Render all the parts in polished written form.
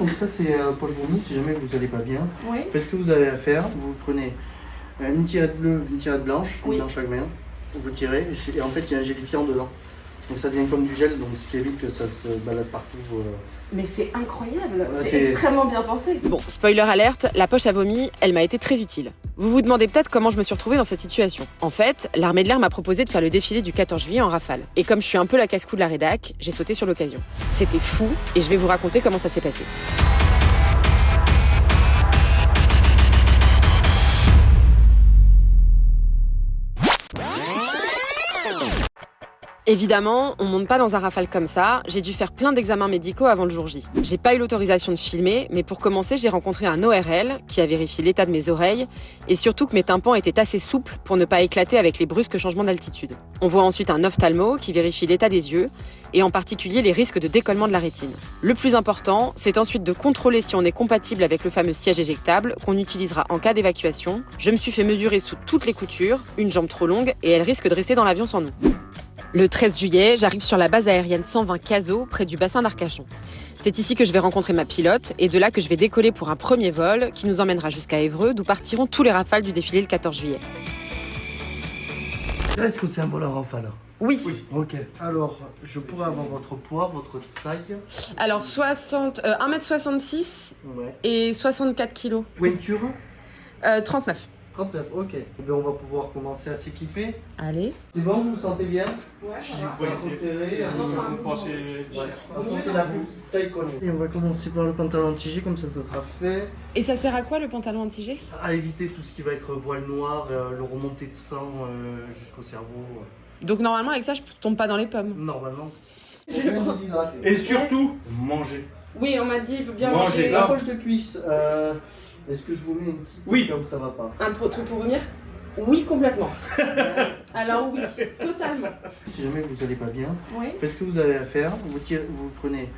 donc ça c'est poche vomi si jamais vous n'allez pas bien. Oui. Faites ce que vous avez à faire. Vous prenez une tirette bleue, une tirette blanche, Oui. dans chaque main. Vous tirez et en fait il y a un gélifiant dedans. Donc ça devient comme du gel, donc ce qui évite que ça se balade partout. Mais c'est incroyable, Ouais, c'est extrêmement bien pensé. Bon, spoiler alerte, la poche à vomi, elle m'a été très utile. Vous vous demandez peut-être comment je me suis retrouvée dans cette situation. En fait, l'armée de l'air m'a proposé de faire le défilé du 14 juillet en rafale. Et comme je suis un peu la casse-cou de la rédac, j'ai sauté sur l'occasion. C'était fou et je vais vous raconter comment ça s'est passé. Évidemment, on monte pas dans un rafale comme ça, j'ai dû faire plein d'examens médicaux avant le jour J. J'ai pas eu l'autorisation de filmer, mais pour commencer, j'ai rencontré un ORL qui a vérifié l'état de mes oreilles et surtout que mes tympans étaient assez souples pour ne pas éclater avec les brusques changements d'altitude. On voit ensuite un ophtalmo qui vérifie l'état des yeux et en particulier les risques de décollement de la rétine. Le plus important, c'est ensuite de contrôler si on est compatible avec le fameux siège éjectable qu'on utilisera en cas d'évacuation. Je me suis fait mesurer sous toutes les coutures, une jambe trop longue et elle risque de rester dans l'avion sans nous. Le 13 juillet, j'arrive sur la base aérienne 120 Cazaux, près du bassin d'Arcachon. C'est ici que je vais rencontrer ma pilote et de là que je vais décoller pour un premier vol qui nous emmènera jusqu'à Évreux, d'où partiront tous les rafales du défilé le 14 juillet. Est-ce que c'est un vol à rafale? Oui. Ok. Alors, je pourrais avoir votre poids, votre taille. Alors 1m66 Ouais. et 64 kg. Pointure 39. 39, ok. Eh bien, on va pouvoir commencer à s'équiper. Allez. C'est bon, vous vous sentez bien? Ouais, Pas trop serré. C'est la taille collée. Et on va commencer par le pantalon anti-G, comme ça sera fait. Et ça sert à quoi le pantalon anti-G? À éviter tout ce qui va être voile noir, le remontée de sang jusqu'au cerveau. Donc normalement avec ça je tombe pas dans les pommes. Normalement. On vient nous hydrater. Et surtout, manger. Oui, on m'a dit il faut bien Manger. La poche de cuisse, est-ce que je vous mets une petite Oui. là où ça va pas? Un truc pour vomir? Oui, complètement. Alors oui, totalement. Si jamais vous n'allez pas bien, Oui. faites ce que vous avez à faire. Vous prenez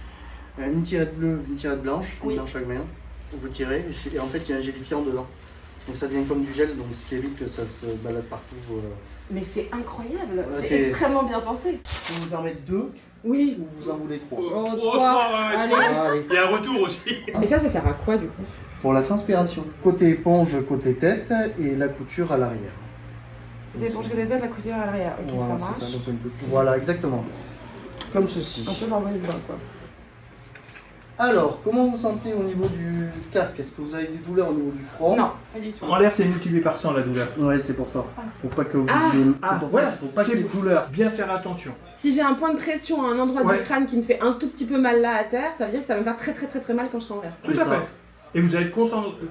une tirette bleue, une tirette blanche, Oui. dans chaque main. Vous tirez et en fait il y a un gélifiant dedans. Donc ça devient comme du gel, donc ce qui évite que ça se balade partout. Mais c'est incroyable, Ouais, c'est c'est- extrêmement bien pensé. Vous vous en mettez 2 Oui. ou vous en voulez 3? Oh, Trois, trois. ouais. Allez. Allez. Il y a un retour aussi. Et ça sert à quoi du coup? Pour la transpiration. Côté éponge, côté tête et la couture à l'arrière. Des éponges que tête, la couture à l'arrière. Ok, Voilà, ça marche. c'est ça, donc un peu plus. Voilà, exactement. Comme ceci. Un peu genre bonne bain, quoi. Alors, comment vous sentez au niveau du casque? Est-ce que vous avez des douleurs au niveau du front? Non, pas du tout. En l'air, c'est multiplié par 100 la douleur. Ouais, c'est pour ça. Faut pas que vous Ah. ayez... Ah, c'est pour voilà. ça qu'il faut pas C'est qu'il y ait de douleur. Bien faire attention. Si j'ai un point de pression à un endroit Ouais. du crâne qui me fait un tout petit peu mal là à terre, ça veut dire que ça va me faire très très très très mal quand je serai en l'air. Tout C'est à ça. fait. Et vous allez être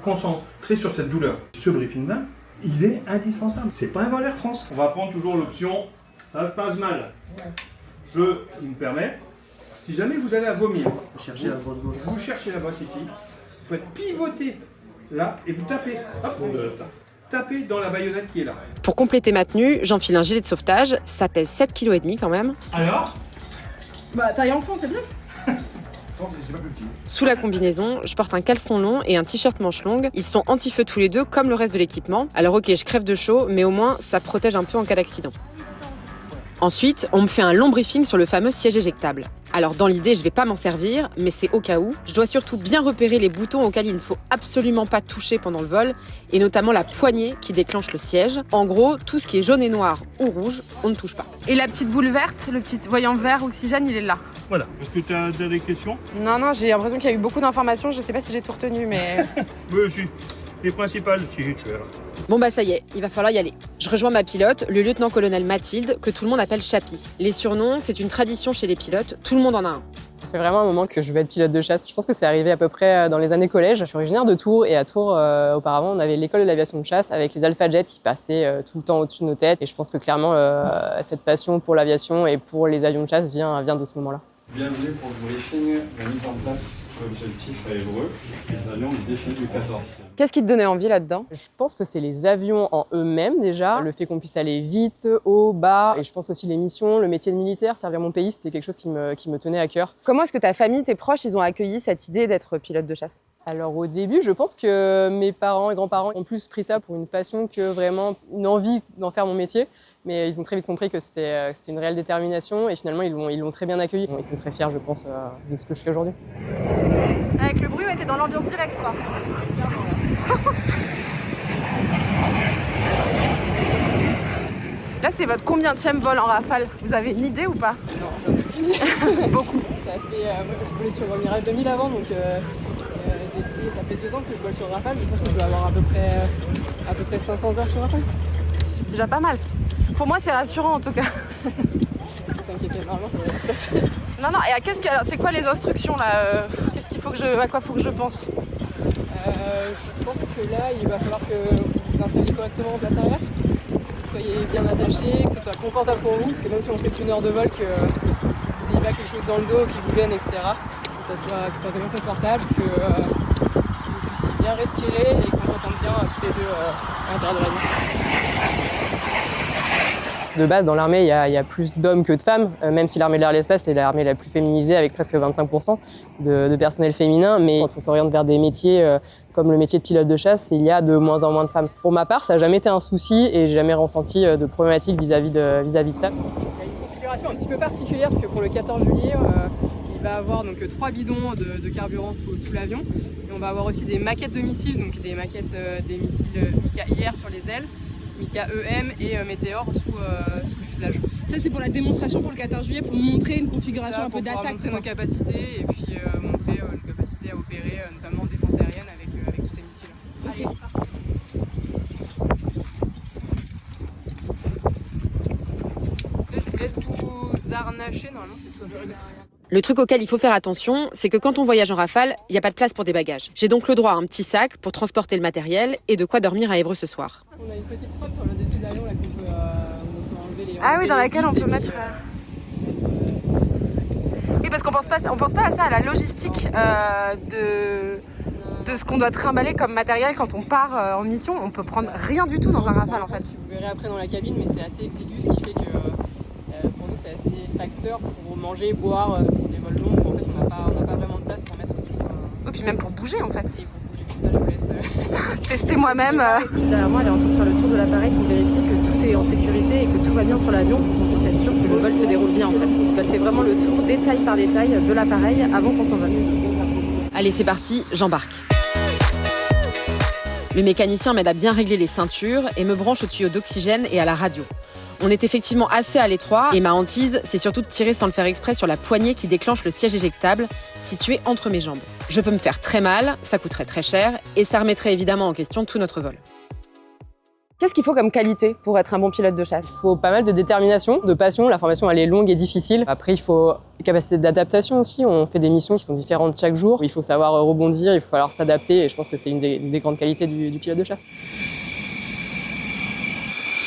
concentré sur cette douleur. Ce briefing-là, il est indispensable. C'est pas un vol Air France. On va prendre toujours l'option, ça se passe mal. Il me permet, si jamais vous allez à vomir, Cherchez la grosse gauche. vous cherchez la bosse ici, vous faites pivoter là et vous tapez. Hop, tapez dans la baïonnette qui est là. Pour compléter ma tenue, j'enfile un gilet de sauvetage, ça pèse 7,5 kg quand même. Alors Bah, taille enfant, c'est bien. C'est pas plus petit. Sous la combinaison, je porte un caleçon long et un t-shirt manche longue. Ils sont anti-feu tous les deux, comme le reste de l'équipement. Alors ok, je crève de chaud, mais au moins, ça protège un peu en cas d'accident. Ensuite, on me fait un long briefing sur le fameux siège éjectable. Alors dans l'idée, je vais pas m'en servir, mais c'est au cas où. Je dois surtout bien repérer les boutons auxquels il ne faut absolument pas toucher pendant le vol, et notamment la poignée qui déclenche le siège. En gros, tout ce qui est jaune et noir ou rouge, on ne touche pas. Et la petite boule verte, le petit voyant vert oxygène, il est là. Voilà. Est-ce que tu as des questions? Non, j'ai l'impression qu'il y a eu beaucoup d'informations. Je sais pas si j'ai tout retenu, mais. Oui, aussi. Les principales, si tu es là. Bon bah ça y est, il va falloir y aller. Je rejoins ma pilote, le lieutenant-colonel Mathilde, que tout le monde appelle Chapi. Les surnoms, c'est une tradition chez les pilotes, tout le monde en a un. Ça fait vraiment un moment que je vais être pilote de chasse. Je pense que c'est arrivé à peu près dans les années collège. Je suis originaire de Tours et à Tours, auparavant, on avait l'école de l'aviation de chasse avec les Alpha Jets qui passaient tout le temps au-dessus de nos têtes. Et je pense que clairement, cette passion pour l'aviation et pour les avions de chasse vient de ce moment-là. Bienvenue pour le briefing, la mise en place de l'objectif à Évreux, les avions du défilé du 14. Qu'est-ce qui te donnait envie là-dedans? Je pense que c'est les avions en eux-mêmes déjà, le fait qu'on puisse aller vite, haut, bas, et je pense aussi les missions, le métier de militaire, servir mon pays, c'était quelque chose qui me tenait à cœur. Comment est-ce que ta famille, tes proches, ils ont accueilli cette idée d'être pilote de chasse? Alors au début, je pense que mes parents et grands-parents ont plus pris ça pour une passion que vraiment une envie d'en faire mon métier. Mais ils ont très vite compris que c'était une réelle détermination et finalement ils l'ont très bien accueilli. Ils sont très fiers, je pense, de ce que je fais aujourd'hui. Avec le bruit, ouais, dans l'ambiance directe quoi. Là, c'est votre combienième vol en Rafale? Vous avez une idée ou pas? Non, Beaucoup. ça fait, moi, je volais sur Mirage 2000 avant, donc ça fait 2 ans que je vole sur Rafale. Je pense que je dois avoir à peu près 500 heures sur Rafale. C'est déjà pas mal. Pour moi, c'est rassurant en tout cas. S'inquiéter, normalement, ça devrait bien se passer. Non, non, et alors, c'est quoi les instructions là? Qu'est-ce qu'il faut à quoi faut que je pense? Je pense que là, il va falloir que vous vous installiez correctement en place arrière, que vous soyez bien attaché, que ce soit confortable pour vous, parce que même si on fait qu'une heure de vol, que vous n'ayez pas quelque chose dans le dos qui vous gêne, etc., que ça soit vraiment confortable, que vous puissiez bien respirer et qu'on s'entende bien tous les deux à l'intérieur de l'avion. De base, dans l'armée, il y a plus d'hommes que de femmes, même si l'armée de l'air et l'espace est l'armée la plus féminisée avec presque 25% de personnel féminin. Mais quand on s'oriente vers des métiers comme le métier de pilote de chasse, il y a de moins en moins de femmes. Pour ma part, ça n'a jamais été un souci et j'ai jamais ressenti de problématique vis-à-vis de ça. Il y a une configuration un petit peu particulière parce que pour le 14 juillet, il va avoir donc 3 bidons de carburant sous l'avion. Et on va avoir aussi des maquettes de missiles, donc des maquettes des missiles Mika-IR sur les ailes, Mika-EM et Météor sous fuselage. Ça, c'est pour la démonstration pour le 14 juillet, pour montrer une configuration un peu d'attaque. Montrer nos capacités et puis montrer nos capacités à opérer, notamment en défense aérienne avec tous ces missiles. Allez, Là, je vous laisse vous harnacher, normalement c'est tout. Le truc auquel il faut faire attention, c'est que quand on voyage en Rafale, il n'y a pas de place pour des bagages. J'ai donc le droit à un petit sac pour transporter le matériel et de quoi dormir à Évreux ce soir. On a une petite frotte sur le dessus de l'avion là qu'on peut enlever les. Ah oui, dans laquelle on peut mettre. Oui, parce qu'on pense pas à ça, à la logistique de ce qu'on doit trimballer comme matériel quand on part en mission. On peut prendre rien du tout dans un Rafale en fait. Vous verrez après dans la cabine, mais c'est assez exigu, ce qui fait que pour nous c'est assez facteur pour manger, boire pour des vols longs où en fait on n'a pas vraiment de place pour mettre tout. Et puis même pour bouger en fait. Et pour bouger tout ça, je vous laisse tester moi-même. Derrière moi, elle est en train de faire le tour de l'appareil pour vérifier que tout est en sécurité et que tout va bien sur l'avion pour qu'on puisse être sûr que le vol se déroule bien en fait. Donc, elle fait vraiment le tour détail par détail de l'appareil avant qu'on s'envole. Allez, c'est parti, j'embarque. Le mécanicien m'aide à bien régler les ceintures et me branche au tuyau d'oxygène et à la radio. On est effectivement assez à l'étroit et ma hantise, c'est surtout de tirer sans le faire exprès sur la poignée qui déclenche le siège éjectable situé entre mes jambes. Je peux me faire très mal, ça coûterait très cher et ça remettrait évidemment en question tout notre vol. Qu'est-ce qu'il faut comme qualité pour être un bon pilote de chasse? Il faut pas mal de détermination, de passion. La formation, elle est longue et difficile. Après, il faut des capacités d'adaptation aussi. On fait des missions qui sont différentes chaque jour. Il faut savoir rebondir, il faut falloir s'adapter. Et je pense que c'est une des grandes qualités du pilote de chasse.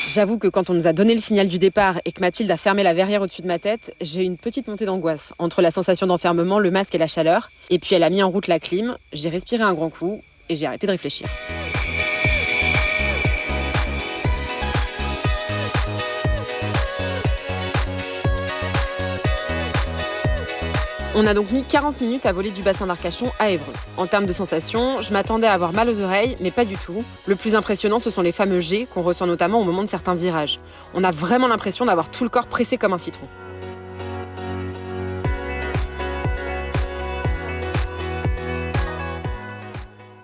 J'avoue que quand on nous a donné le signal du départ et que Mathilde a fermé la verrière au-dessus de ma tête, j'ai eu une petite montée d'angoisse entre la sensation d'enfermement, le masque et la chaleur. Et puis elle a mis en route la clim, j'ai respiré un grand coup et j'ai arrêté de réfléchir. On a donc mis 40 minutes à voler du bassin d'Arcachon à Évreux. En termes de sensations, je m'attendais à avoir mal aux oreilles, mais pas du tout. Le plus impressionnant, ce sont les fameux jets qu'on ressent notamment au moment de certains virages. On a vraiment l'impression d'avoir tout le corps pressé comme un citron.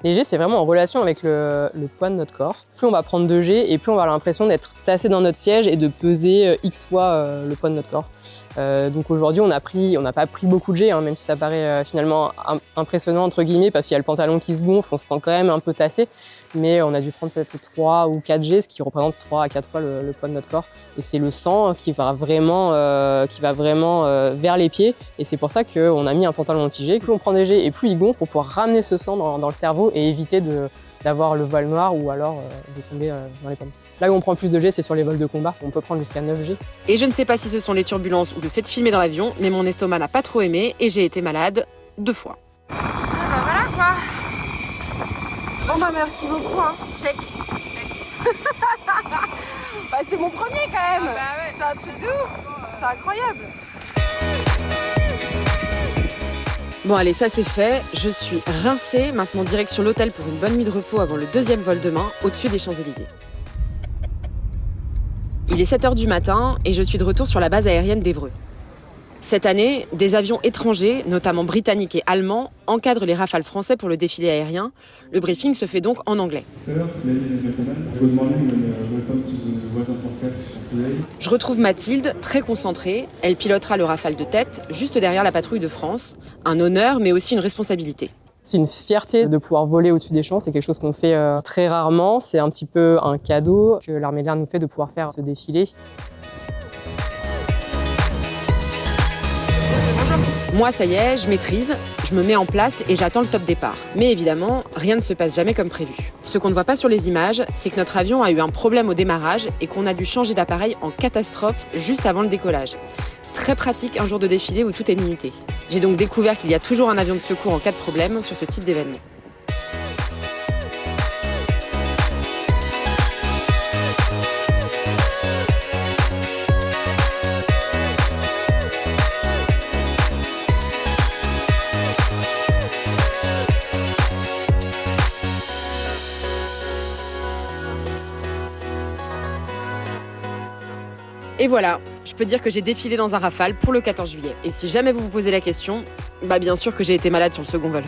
Les jets, c'est vraiment en relation avec le poids de notre corps. Plus on va prendre de jets et plus on va avoir l'impression d'être tassé dans notre siège et de peser X fois le poids de notre corps. Donc aujourd'hui, on n'a pas pris beaucoup de jets, hein, même si ça paraît finalement impressionnant entre guillemets parce qu'il y a le pantalon qui se gonfle, on se sent quand même un peu tassé. Mais on a dû prendre peut-être 3 ou 4 jets, ce qui représente 3 à 4 fois le poids de notre corps. Et c'est le sang qui va vraiment vers les pieds. Et c'est pour ça qu'on a mis un pantalon anti-jet. Plus on prend des jets et plus il gonfle pour pouvoir ramener ce sang dans le cerveau et éviter d'avoir le voile noir ou alors de tomber dans les pommes. Là où on prend plus de jets, c'est sur les vols de combat. On peut prendre jusqu'à 9 jets. Et je ne sais pas si ce sont les turbulences ou le fait de filmer dans l'avion, mais mon estomac n'a pas trop aimé et j'ai été malade 2 fois. Ah bah voilà quoi. Bon bah merci beaucoup hein. Check. Bah c'était mon premier quand même. Ah bah ouais, c'est un truc de ouf. C'est incroyable. Bon allez, ça c'est fait. Je suis rincée. Maintenant direction l'hôtel pour une bonne nuit de repos avant le 2e vol demain, au-dessus des Champs-Élysées. Il est 7h du matin et je suis de retour sur la base aérienne d'Évreux. Cette année, des avions étrangers, notamment britanniques et allemands, encadrent les Rafales français pour le défilé aérien. Le briefing se fait donc en anglais. Je retrouve Mathilde, très concentrée. Elle pilotera le Rafale de tête, juste derrière la patrouille de France. Un honneur, mais aussi une responsabilité. C'est une fierté de pouvoir voler au-dessus des champs. C'est quelque chose qu'on fait très rarement. C'est un petit peu un cadeau que l'armée de l'air nous fait de pouvoir faire ce défilé. Moi, ça y est, je maîtrise, je me mets en place et j'attends le top départ. Mais évidemment, rien ne se passe jamais comme prévu. Ce qu'on ne voit pas sur les images, c'est que notre avion a eu un problème au démarrage et qu'on a dû changer d'appareil en catastrophe juste avant le décollage. Très pratique un jour de défilé où tout est minuté. J'ai donc découvert qu'il y a toujours un avion de secours en cas de problème sur ce type d'événement. Et voilà, je peux dire que j'ai défilé dans un Rafale pour le 14 juillet. Et si jamais vous vous posez la question, bien sûr que j'ai été malade sur le second vol.